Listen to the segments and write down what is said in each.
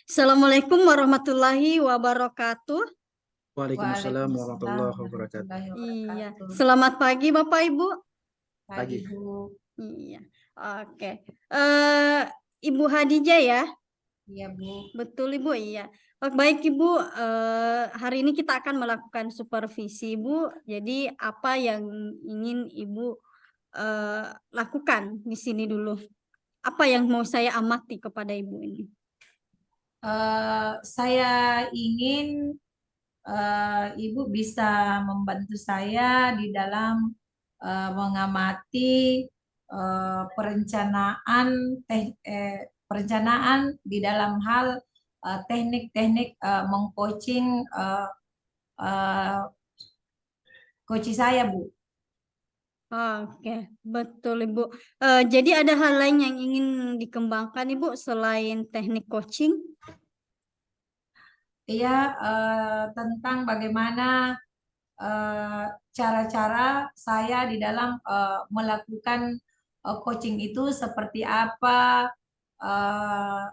Assalamualaikum warahmatullahi wabarakatuh. Waalaikumsalam Waalaikumsalam warahmatullahi wabarakatuh. warahmatullahi Iya, wabarakatuh. selamat pagi Bapak Ibu. Pagi, Pagi. Bu. Iya, oke. Eh, Ibu Hadijah ya, Iya, Bu. betul Ibu. Iya. Baik Ibu, hari ini kita akan melakukan supervisi Ibu. Jadi apa yang ingin Ibu lakukan di sini dulu? Apa yang mau saya amati kepada Ibu ini? Saya ingin Ibu bisa membantu saya di dalam mengamati perencanaan perencanaan di dalam hal teknik-teknik mengcoaching uh, coach saya, Bu. Oke, betul Ibu. Jadi ada hal lain yang ingin dikembangkan Ibu selain teknik coaching? Iya, tentang bagaimana eh, cara-cara saya di dalam melakukan coaching itu seperti apa eh,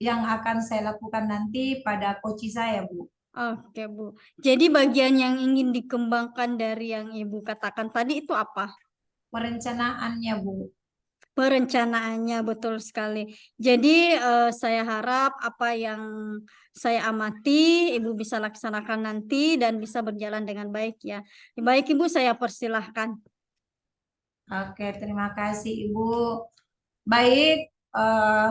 yang akan saya lakukan nanti pada coach saya, Bu. Oke Bu. Jadi bagian yang ingin dikembangkan dari yang Ibu katakan tadi itu apa? Perencanaannya, Bu. Perencanaannya betul sekali. Jadi saya harap apa yang saya amati Ibu bisa laksanakan nanti dan bisa berjalan dengan baik ya. Baik Ibu, saya persilahkan. Oke, terima kasih, Ibu. Baik, eh,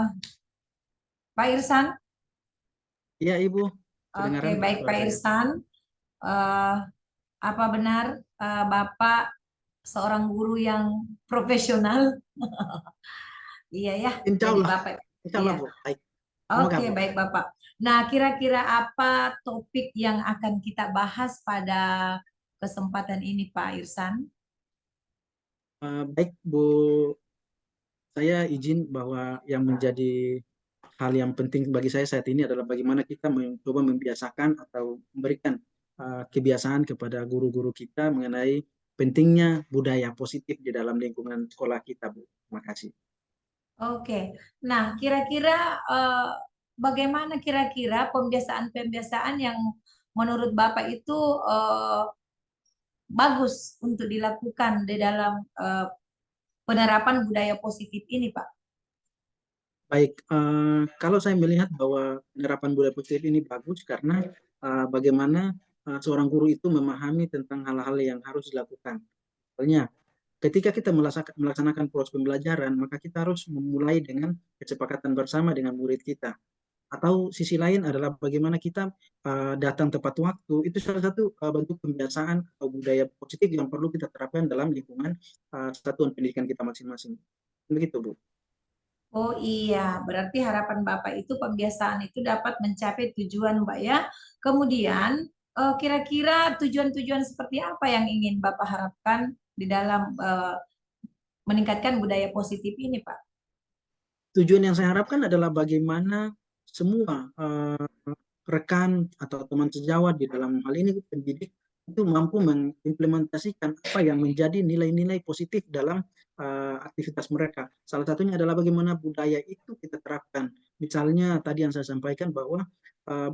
Pak Irsan. Iya, Ibu. Oke, Kedengaran baik suara Pak saya. Irsan. Eh, apa benar Bapak seorang guru yang profesional? Iya ya, Insya jadi Allah. Bapak. Insya Iya. Allah, Bu. Baik. Semoga, Oke, Bu. baik Bapak. Nah, kira-kira apa topik yang akan kita bahas pada kesempatan ini, Pak Irsan? Baik, Bu. Saya izin bahwa yang menjadi hal yang penting bagi saya saat ini adalah bagaimana kita mencoba membiasakan atau memberikan kebiasaan kepada guru-guru kita mengenai pentingnya budaya positif di dalam lingkungan sekolah kita, Bu. Terima kasih. Oke. Nah, kira-kira bagaimana kira-kira pembiasaan-pembiasaan yang menurut Bapak itu bagus untuk dilakukan di dalam penerapan budaya positif ini, Pak? Baik, kalau saya melihat bahwa penerapan budaya positif ini bagus karena bagaimana seorang guru itu memahami tentang hal-hal yang harus dilakukan. Misalnya, ketika kita melaksanakan proses pembelajaran, maka kita harus memulai dengan kesepakatan bersama dengan murid kita. Atau sisi lain adalah bagaimana kita datang tepat waktu. Itu salah satu bentuk pembiasaan atau budaya positif yang perlu kita terapkan dalam lingkungan satuan pendidikan kita masing-masing. Begitu, Bu. Oh iya, berarti harapan Bapak itu pembiasaan itu dapat mencapai tujuan, Mbak ya. Kemudian, kira-kira tujuan-tujuan seperti apa yang ingin Bapak harapkan di dalam meningkatkan budaya positif ini, Pak? Tujuan yang saya harapkan adalah bagaimana semua rekan atau teman sejawat di dalam hal ini pendidik itu mampu mengimplementasikan apa yang menjadi nilai-nilai positif dalam aktivitas mereka. Salah satunya adalah bagaimana budaya itu kita terapkan. Misalnya tadi yang saya sampaikan bahwa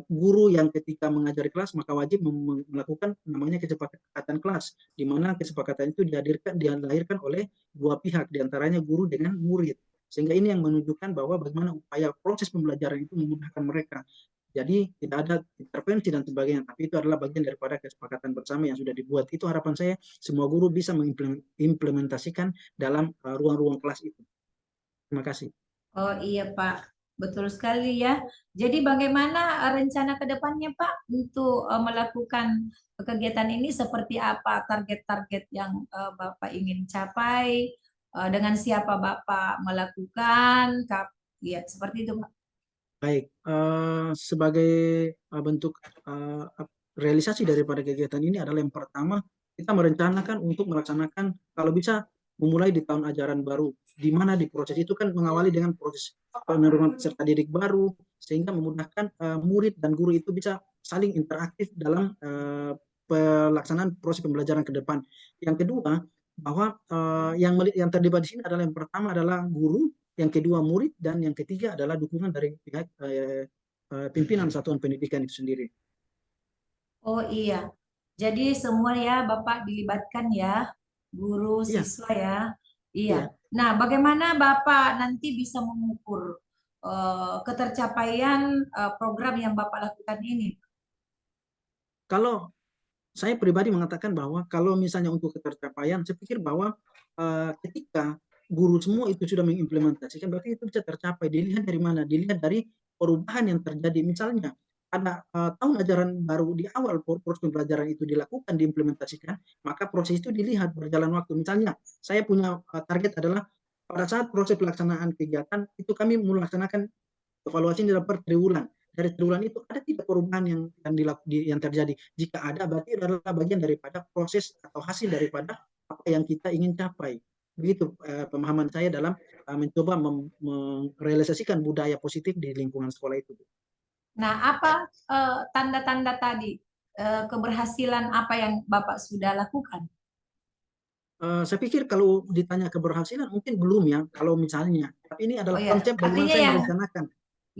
guru yang ketika mengajari kelas maka wajib melakukan namanya kesepakatan kelas, di mana kesepakatan itu dilahirkan oleh dua pihak, diantaranya guru dengan murid. Sehingga ini yang menunjukkan bahwa bagaimana upaya proses pembelajaran itu memudahkan mereka. Jadi tidak ada intervensi dan sebagainya, tapi itu adalah bagian daripada kesepakatan bersama yang sudah dibuat. Itu harapan saya semua guru bisa mengimplementasikan dalam ruang-ruang kelas itu. Terima kasih. Oh iya Pak, betul sekali ya. Jadi bagaimana rencana ke depannya Pak untuk melakukan kegiatan ini seperti apa target-target yang Bapak ingin capai, dengan siapa Bapak melakukan, ya seperti itu Pak. Baik, sebagai bentuk realisasi daripada kegiatan ini adalah yang pertama, kita merencanakan untuk melaksanakan, kalau bisa memulai di tahun ajaran baru, di mana di proses itu kan mengawali dengan proses penurunan peserta didik baru, sehingga memudahkan murid dan guru itu bisa saling interaktif dalam pelaksanaan proses pembelajaran ke depan. Yang kedua, bahwa yang terlibat di sini adalah yang pertama adalah guru, yang kedua murid, dan yang ketiga adalah dukungan dari pihak pimpinan satuan pendidikan itu sendiri. Oh iya, jadi semua ya Bapak dilibatkan ya, guru, Iya, siswa ya. Iya. iya. Nah, bagaimana Bapak nanti bisa mengukur ketercapaian program yang Bapak lakukan ini? Kalau saya pribadi mengatakan bahwa kalau misalnya untuk ketercapaian, saya pikir bahwa ketika guru semua itu sudah mengimplementasikan, berarti itu bisa tercapai. Dilihat dari mana? Dilihat dari perubahan yang terjadi. Misalnya ada tahun ajaran baru di awal proses pembelajaran itu dilakukan, diimplementasikan, maka proses itu dilihat berjalan waktu. Misalnya saya punya target adalah pada saat proses pelaksanaan kegiatan itu kami melaksanakan evaluasi dalam per triwulan. Dari triwulan itu ada tidak perubahan yang terjadi? Jika ada, berarti adalah bagian daripada proses atau hasil daripada apa yang kita ingin capai. Begitu pemahaman saya dalam mencoba merealisasikan budaya positif di lingkungan sekolah itu. Nah, apa tanda-tanda tadi keberhasilan apa yang Bapak sudah lakukan? Saya pikir kalau ditanya keberhasilan mungkin belum ya, kalau misalnya. Tapi ini Oh adalah ya, konsep bagaimana artinya saya yang merencanakan.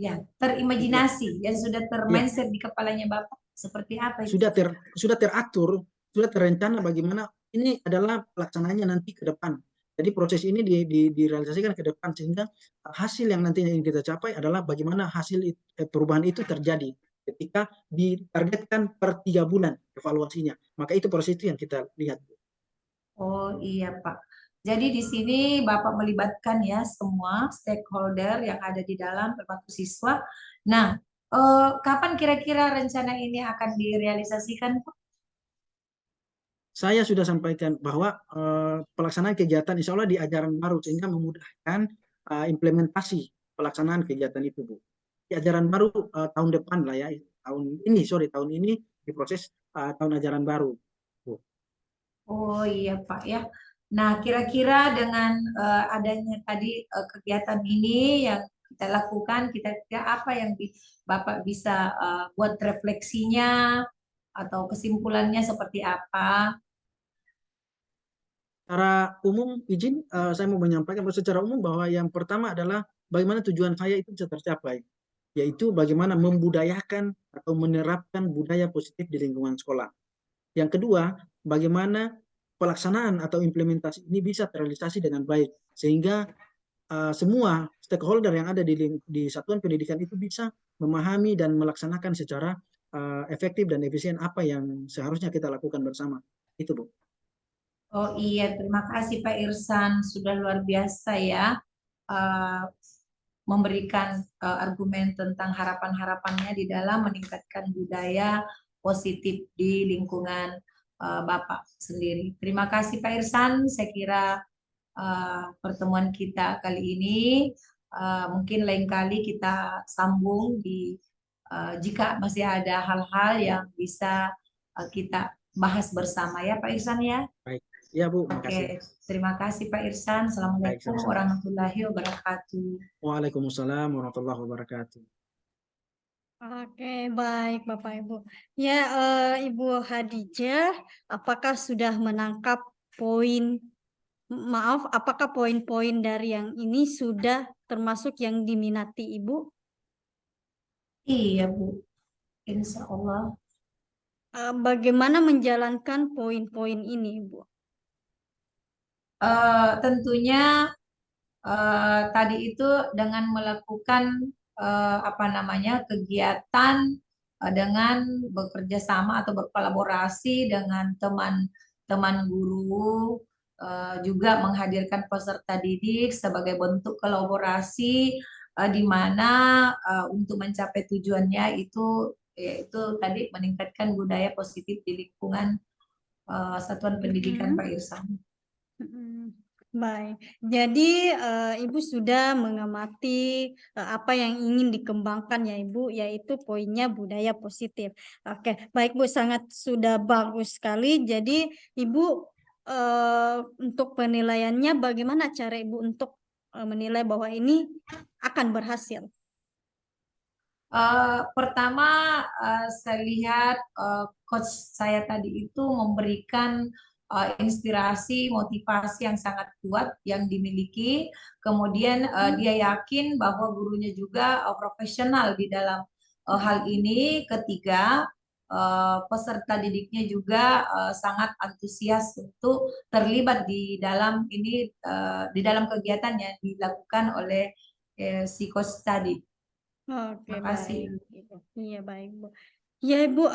ya Iya, terimajinasi yang sudah iya. termindset di kepalanya Bapak seperti apa itu? Sudah teratur, sudah terencana bagaimana ini adalah pelaksanaannya nanti ke depan. Jadi proses ini direalisasikan ke depan sehingga hasil yang nantinya ingin kita capai adalah bagaimana hasil perubahan itu terjadi ketika ditargetkan per 3 bulan evaluasinya. Maka itu proses itu yang kita lihat. Oh iya Pak. Jadi di sini Bapak melibatkan ya semua stakeholder yang ada di dalam termasuk siswa. Nah, kapan kira-kira rencana ini akan direalisasikan Pak? Saya sudah sampaikan bahwa pelaksanaan kegiatan insya Allah di ajaran baru sehingga memudahkan implementasi pelaksanaan kegiatan itu, Bu. Di ajaran baru tahun depan lah ya, tahun ini diproses tahun ajaran baru, Bu. Oh iya Pak ya. Nah, kira-kira dengan adanya tadi kegiatan ini yang kita lakukan, kita apa yang Bapak bisa buat refleksinya atau kesimpulannya seperti apa? Secara umum izin saya mau menyampaikan bahwa secara umum bahwa yang pertama adalah bagaimana tujuan saya itu bisa tercapai, yaitu bagaimana membudayakan atau menerapkan budaya positif di lingkungan sekolah. Yang kedua, bagaimana pelaksanaan atau implementasi ini bisa terrealisasi dengan baik sehingga semua stakeholder yang ada di satuan pendidikan itu bisa memahami dan melaksanakan secara efektif dan efisien apa yang seharusnya kita lakukan bersama. Itu, Bu. Oh iya, terima kasih Pak Irsan, sudah luar biasa ya eh, memberikan argumen tentang harapan-harapannya di dalam meningkatkan budaya positif di lingkungan Bapak sendiri. Terima kasih Pak Irsan, saya kira pertemuan kita kali ini mungkin lain kali kita sambung jika masih ada hal-hal yang bisa kita bahas bersama ya Pak Irsan ya. Baik. Ya, Bu, makasih. Oke, terima kasih Pak Irsan. Baik, Assalamualaikum sama-sama. warahmatullahi wabarakatuh. Waalaikumsalam warahmatullahi wabarakatuh. Oke, baik Bapak Ibu. Ya, Ibu Hadijah, apakah sudah menangkap apakah poin-poin dari yang ini sudah termasuk yang diminati Ibu? Iya Bu, Insya Allah. Bagaimana menjalankan poin-poin ini, Ibu? Tentunya tadi itu dengan melakukan apa namanya kegiatan dengan bekerja sama atau berkolaborasi dengan teman-teman guru, juga menghadirkan peserta didik sebagai bentuk kolaborasi di mana untuk mencapai tujuannya itu yaitu tadi meningkatkan budaya positif di lingkungan satuan pendidikan Pak Irsan. Baik, jadi Ibu sudah mengamati apa yang ingin dikembangkan ya Ibu, yaitu poinnya budaya positif. Oke, baik Bu, sangat sudah bagus sekali. Jadi Ibu untuk penilaiannya bagaimana cara Ibu untuk menilai bahwa ini akan berhasil? Pertama saya lihat coach saya tadi itu memberikan inspirasi, motivasi yang sangat kuat yang dimiliki. Kemudian dia yakin bahwa gurunya juga profesional di dalam hal ini. Ketiga, peserta didiknya juga sangat antusias untuk terlibat di dalam ini, di dalam kegiatan yang dilakukan oleh psikos tadi. Oke, Terima kasih. baik, Ibu. Iya, baik, Bu. Ya, Ibu,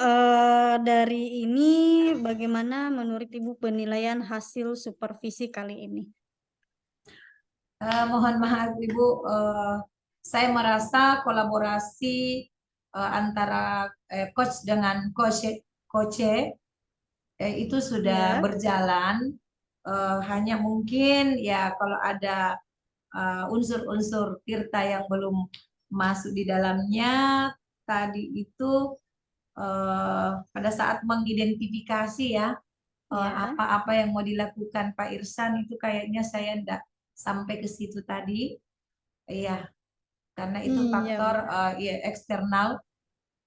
dari ini bagaimana menurut Ibu penilaian hasil supervisi kali ini? Mohon maaf Ibu, saya merasa kolaborasi antara coach dengan coach itu sudah Ya. berjalan. Hanya mungkin ya kalau ada unsur-unsur Tirta yang belum masuk di dalamnya tadi itu pada saat mengidentifikasi ya Ya. apa-apa yang mau dilakukan Pak Irsan itu kayaknya saya enggak sampai ke situ tadi. Iya, karena itu Iya, faktor Bu. ya, eksternal,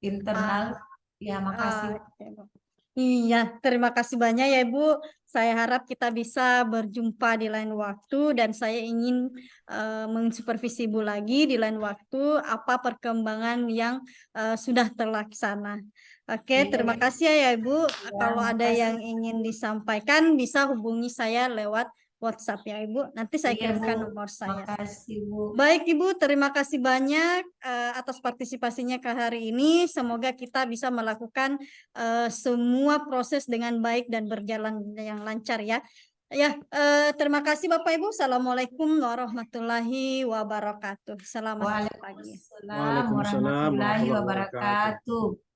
internal. Ya, makasih. Oke, Bu. Iya, terima kasih banyak ya Ibu. Saya harap kita bisa berjumpa di lain waktu dan saya ingin mensupervisi Ibu lagi di lain waktu apa perkembangan yang sudah terlaksana. Oke, Iya, terima kasih ya Ibu. ya, Kalau ada makasih. yang ingin disampaikan bisa hubungi saya lewat WhatsApp ya Ibu. Nanti saya Iya, kirimkan Bu. nomor saya. Makasih, Bu. Baik Ibu, terima kasih banyak atas partisipasinya ke hari ini. Semoga kita bisa melakukan semua proses dengan baik dan berjalan yang lancar ya. Ya, terima kasih Bapak Ibu. Assalamualaikum warahmatullahi wabarakatuh. Selamat pagi. Waalaikumsalam Waalaikumsalam warahmatullahi warahmatullahi wabarakatuh. wabarakatuh.